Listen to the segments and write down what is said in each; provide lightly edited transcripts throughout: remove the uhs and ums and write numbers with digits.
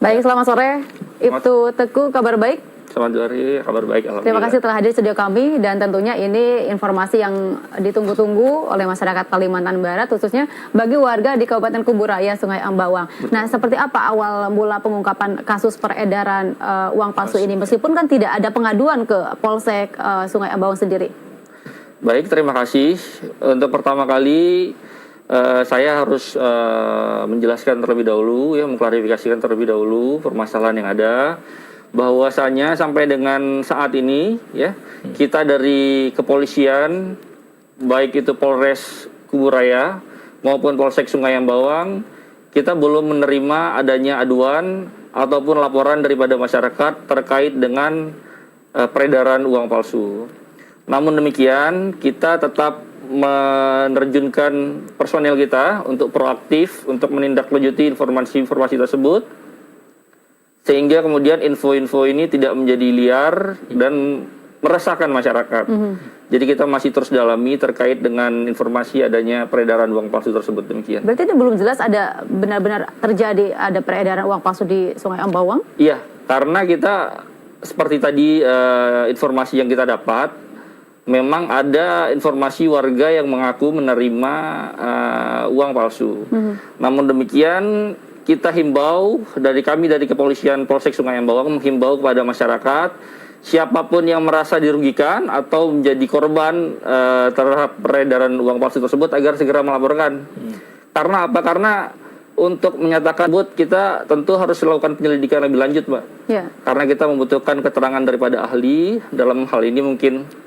Baik, selamat sore Ibtu Teguh, kabar baik? Selamat sore, kabar baik, alhamdulillah. Terima kasih telah hadir di studio kami, dan tentunya ini informasi yang ditunggu-tunggu oleh masyarakat Kalimantan Barat, khususnya bagi warga di Kabupaten Kuburaya, Sungai Ambawang. Betul. Nah, seperti apa awal mula pengungkapan kasus peredaran uang palsu ini, meskipun kan tidak ada pengaduan ke Polsek Sungai Ambawang sendiri? Baik, terima kasih. Untuk pertama kali saya harus menjelaskan terlebih dahulu, ya, mengklarifikasikan terlebih dahulu permasalahan yang ada. Bahwasanya sampai dengan saat ini, ya, kita dari kepolisian, baik itu Polres Kuburaya maupun Polsek Sungai Ambawang, kita belum menerima adanya aduan ataupun laporan daripada masyarakat terkait dengan peredaran uang palsu. Namun demikian, kita tetap menerjunkan personel kita untuk proaktif untuk menindaklanjuti informasi-informasi tersebut, sehingga kemudian info-info ini tidak menjadi liar dan meresahkan masyarakat. Jadi kita masih terus dalami terkait dengan informasi adanya peredaran uang palsu tersebut, demikian. Berarti itu belum jelas ada benar-benar terjadi ada peredaran uang palsu di Sungai Ambawang? Iya, karena kita seperti tadi informasi yang kita dapat, memang ada informasi warga yang mengaku menerima uang palsu. Namun demikian, kita himbau dari kepolisian Polsek Sungai Ambawang menghimbau kepada masyarakat, siapapun yang merasa dirugikan atau menjadi korban terhadap peredaran uang palsu tersebut agar segera melaporkan. Karena apa? Karena untuk menyatakan kita tentu harus melakukan penyelidikan lebih lanjut, Mbak. Ya. Karena kita membutuhkan keterangan daripada ahli, dalam hal ini mungkin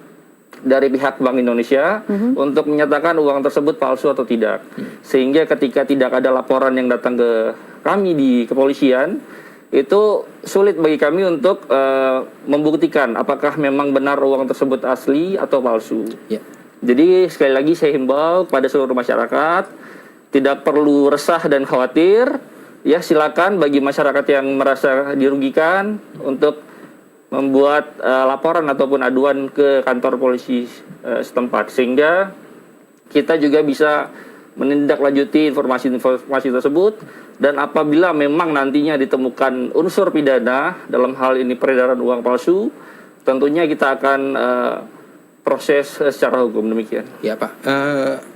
dari pihak Bank Indonesia, untuk menyatakan uang tersebut palsu atau tidak. Sehingga ketika tidak ada laporan yang datang ke kami di kepolisian, itu sulit bagi kami untuk membuktikan apakah memang benar uang tersebut asli atau palsu. Jadi sekali lagi saya himbau kepada seluruh masyarakat, tidak perlu resah dan khawatir. Ya, silakan bagi masyarakat yang merasa dirugikan untuk membuat laporan ataupun aduan ke kantor polisi setempat, sehingga kita juga bisa menindaklanjuti informasi tersebut. Dan apabila memang nantinya ditemukan unsur pidana dalam hal ini peredaran uang palsu, tentunya kita akan proses secara hukum, demikian. Ya Pak,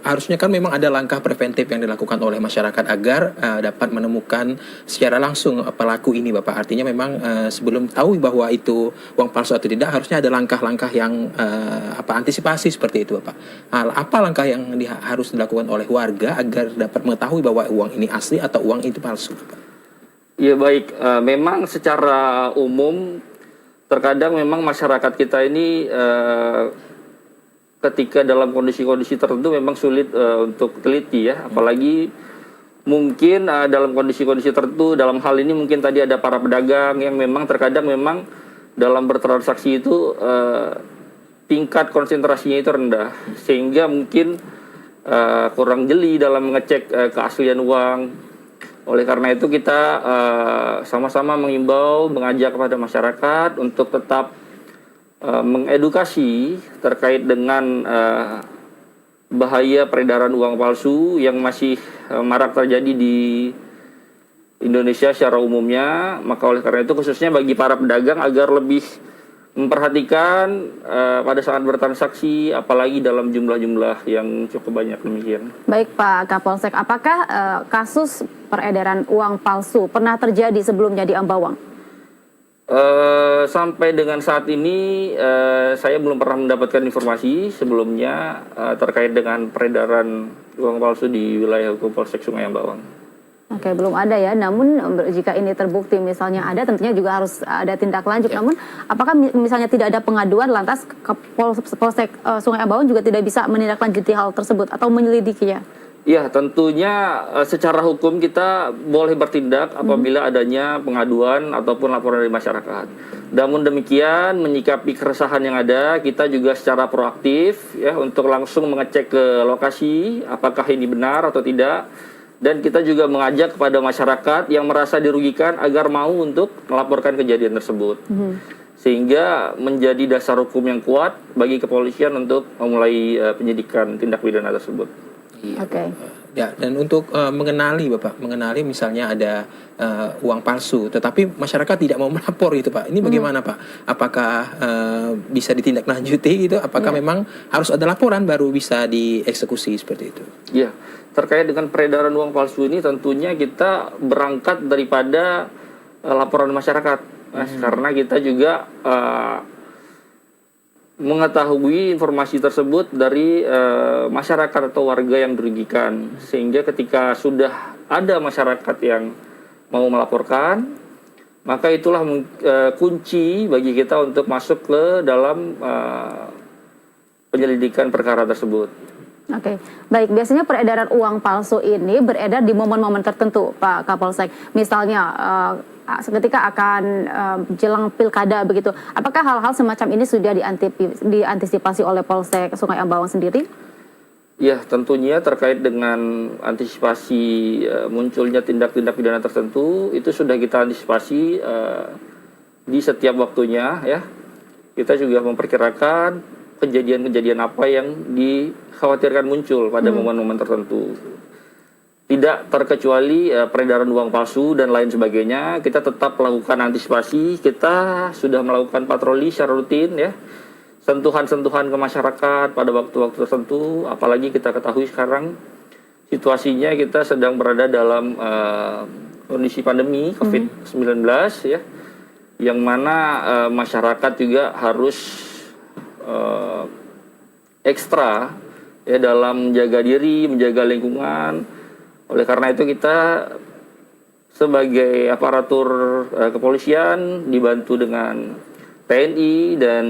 harusnya kan memang ada langkah preventif yang dilakukan oleh masyarakat agar dapat menemukan secara langsung pelaku ini, Bapak. Artinya memang sebelum tahu bahwa itu uang palsu atau tidak, harusnya ada langkah-langkah yang antisipasi seperti itu, Bapak. Apa langkah yang harus dilakukan oleh warga agar dapat mengetahui bahwa uang ini asli atau uang itu palsu, Bapak? Ya baik, memang secara umum terkadang memang masyarakat kita ini ketika dalam kondisi-kondisi tertentu memang sulit untuk teliti, ya, apalagi mungkin dalam kondisi-kondisi tertentu. Dalam hal ini mungkin tadi ada para pedagang yang memang terkadang memang dalam bertransaksi itu tingkat konsentrasinya itu rendah, sehingga mungkin kurang jeli dalam mengecek keaslian uang. Oleh karena itu kita sama-sama mengimbau, mengajak kepada masyarakat untuk tetap mengedukasi terkait dengan bahaya peredaran uang palsu yang masih marak terjadi di Indonesia secara umumnya. Maka oleh karena itu khususnya bagi para pedagang agar lebih memperhatikan pada saat bertransaksi, apalagi dalam jumlah-jumlah yang cukup banyak, demikian. Baik Pak Kapolsek, apakah kasus peredaran uang palsu pernah terjadi sebelumnya di Ambawang? Sampai dengan saat ini saya belum pernah mendapatkan informasi sebelumnya terkait dengan peredaran uang palsu di wilayah hukum Polsek Sungai Ambawang. Oke, belum ada ya. Namun jika ini terbukti misalnya ada, tentunya juga harus ada tindak lanjut. Namun apakah misalnya tidak ada pengaduan, lantas ke Polsek Sungai Ambawang juga tidak bisa menindaklanjuti hal tersebut atau menyelidikinya? Ya, tentunya secara hukum kita boleh bertindak apabila adanya pengaduan ataupun laporan dari masyarakat. Namun demikian, menyikapi keresahan yang ada, kita juga secara proaktif, ya, untuk langsung mengecek ke lokasi apakah ini benar atau tidak. Dan kita juga mengajak kepada masyarakat yang merasa dirugikan agar mau untuk melaporkan kejadian tersebut. Sehingga menjadi dasar hukum yang kuat bagi kepolisian untuk memulai penyidikan tindak pidana tersebut. Iya. Oke. Ya, dan untuk mengenali Bapak, mengenali misalnya ada uang palsu, tetapi masyarakat tidak mau melapor gitu Pak. Ini bagaimana Pak? Apakah bisa ditindaklanjuti gitu? Apakah memang harus ada laporan baru bisa dieksekusi seperti itu? Ya, terkait dengan peredaran uang palsu ini tentunya kita berangkat daripada laporan masyarakat, karena kita juga mengetahui informasi tersebut dari masyarakat atau warga yang dirugikan, sehingga ketika sudah ada masyarakat yang mau melaporkan, maka itulah kunci bagi kita untuk masuk ke dalam penyelidikan perkara tersebut. Oke, baik. Biasanya peredaran uang palsu ini beredar di momen-momen tertentu, Pak Kapolsek. Misalnya ketika akan jelang pilkada begitu. Apakah hal-hal semacam ini sudah diantisipasi oleh Polsek Sungai Ambawang sendiri? Ya, tentunya terkait dengan antisipasi munculnya tindak-tindak pidana tertentu, itu sudah kita antisipasi di setiap waktunya, ya. Kita juga memperkirakan kejadian-kejadian apa yang dikhawatirkan muncul pada momen-momen tertentu. Tidak terkecuali peredaran uang palsu dan lain sebagainya, kita tetap melakukan antisipasi. Kita sudah melakukan patroli secara rutin, ya, sentuhan-sentuhan ke masyarakat pada waktu-waktu tertentu. Apalagi kita ketahui sekarang situasinya kita sedang berada dalam kondisi pandemi COVID-19, ya, yang mana masyarakat juga harus ekstra, ya, dalam menjaga diri, menjaga lingkungan. Oleh karena itu kita sebagai aparatur kepolisian dibantu dengan TNI dan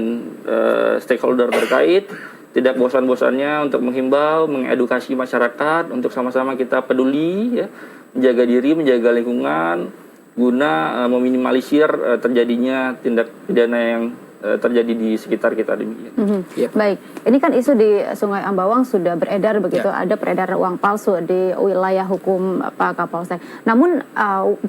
stakeholder terkait tidak bosan-bosannya untuk menghimbau, mengedukasi masyarakat untuk sama-sama kita peduli, ya, menjaga diri, menjaga lingkungan guna meminimalisir terjadinya tindak pidana yang terjadi di sekitar kita demikian. Baik, ini kan isu di Sungai Ambawang sudah beredar begitu, ada peredaran uang palsu di wilayah hukum Pak Kapolsek. Namun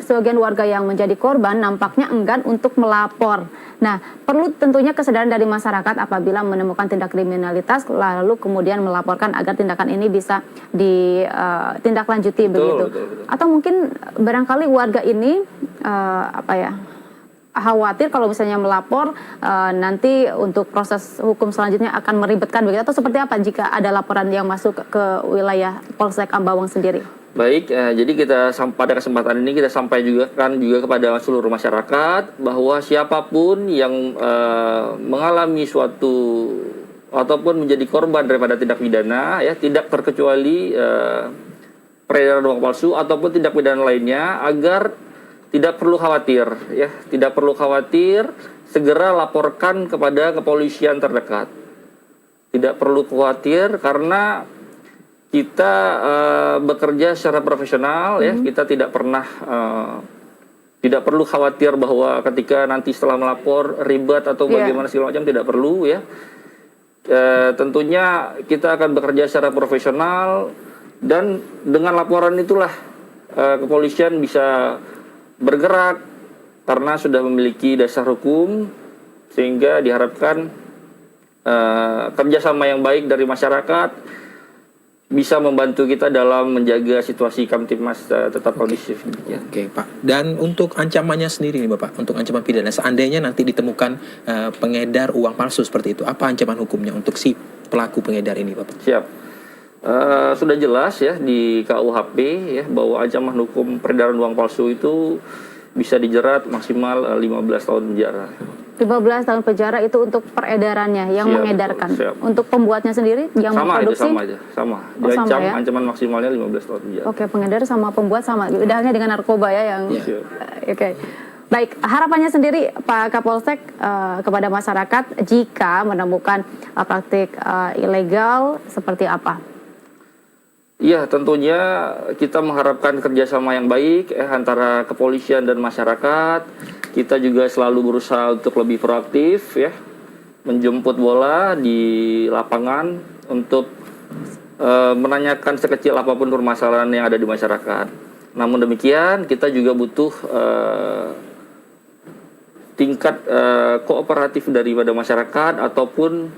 sebagian warga yang menjadi korban nampaknya enggan untuk melapor. Nah, perlu tentunya kesadaran dari masyarakat apabila menemukan tindak kriminalitas lalu kemudian melaporkan agar tindakan ini bisa ditindaklanjuti begitu. Betul. Atau mungkin barangkali warga ini khawatir kalau misalnya melapor nanti untuk proses hukum selanjutnya akan meribetkan begitu, atau seperti apa jika ada laporan yang masuk ke wilayah Polsek Ambawang sendiri? Baik, jadi kita pada kesempatan ini kita sampaikan juga kepada seluruh masyarakat bahwa siapapun yang mengalami suatu ataupun menjadi korban daripada tindak pidana, ya, tidak terkecuali peredaran uang palsu ataupun tindak pidana lainnya, agar tidak perlu khawatir, ya, tidak perlu khawatir, segera laporkan kepada kepolisian terdekat. Tidak perlu khawatir karena kita bekerja secara profesional, ya, kita tidak pernah tidak perlu khawatir bahwa ketika nanti setelah melapor ribet atau bagaimana segala macam, tidak perlu, ya. Tentunya kita akan bekerja secara profesional dan dengan laporan itulah kepolisian bisa bergerak karena sudah memiliki dasar hukum, sehingga diharapkan kerjasama yang baik dari masyarakat bisa membantu kita dalam menjaga situasi Kamtibmas tetap kondusif. Oke, Pak. Dan untuk ancamannya sendiri nih Bapak, untuk ancaman pidana seandainya nanti ditemukan pengedar uang palsu seperti itu, apa ancaman hukumnya untuk si pelaku pengedar ini Bapak? Siap. Sudah jelas, ya, di KUHP, ya, bahwa ancaman hukum peredaran uang palsu itu bisa dijerat maksimal 15 tahun penjara. 15 tahun penjara itu untuk peredarannya yang mengedarkan. Siap. Untuk pembuatnya sendiri yang memproduksi? Sama. Sama, ya? Ancaman maksimalnya 15 tahun penjara. Oke, pengedar sama pembuat sama. Bedanya dengan narkoba, ya, yang Oke. Baik, harapannya sendiri Pak Kapolsek kepada masyarakat jika menemukan praktik ilegal seperti apa? Iya, tentunya kita mengharapkan kerjasama yang baik antara kepolisian dan masyarakat. Kita juga selalu berusaha untuk lebih proaktif, ya, menjemput bola di lapangan untuk menanyakan sekecil apapun permasalahan yang ada di masyarakat. Namun demikian, kita juga butuh tingkat kooperatif daripada masyarakat ataupun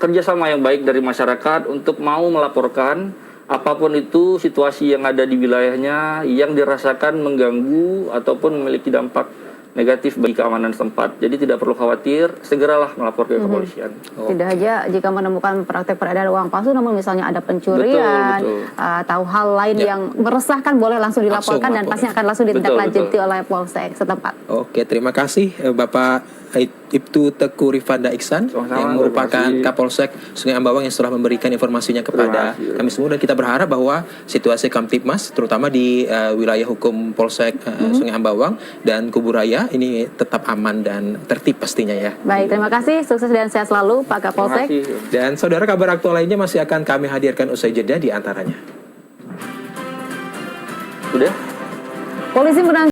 kerjasama yang baik dari masyarakat untuk mau melaporkan apapun itu situasi yang ada di wilayahnya yang dirasakan mengganggu ataupun memiliki dampak negatif bagi keamanan setempat. Jadi tidak perlu khawatir, segeralah melapor ke kepolisian. Tidak hanya jika menemukan praktek peredaran uang palsu, namun misalnya ada pencurian, Betul. atau hal lain Ya. yang meresahkan, boleh langsung dilaporkan dan lapor, pasti ya. akan langsung ditindaklanjuti Betul. oleh Polsek setempat. Oke, terima kasih Bapak Ibtu Teku Rifanda Iksan Sama-sama, yang merupakan terima kasih. Kapolsek Sungai Ambawang yang telah memberikan informasinya kepada Terima kasih. kami semua, dan kita berharap bahwa situasi Kamtibmas terutama di wilayah hukum Polsek Sungai Ambawang dan Kuburaya ini tetap aman dan tertib pastinya ya. Baik, terima kasih. Sukses dan sehat selalu Pak Terima Kapolsek. kasih. Dan saudara, kabar aktual lainnya masih akan kami hadirkan usai jeda di antaranya. Udah? Polisi menangkap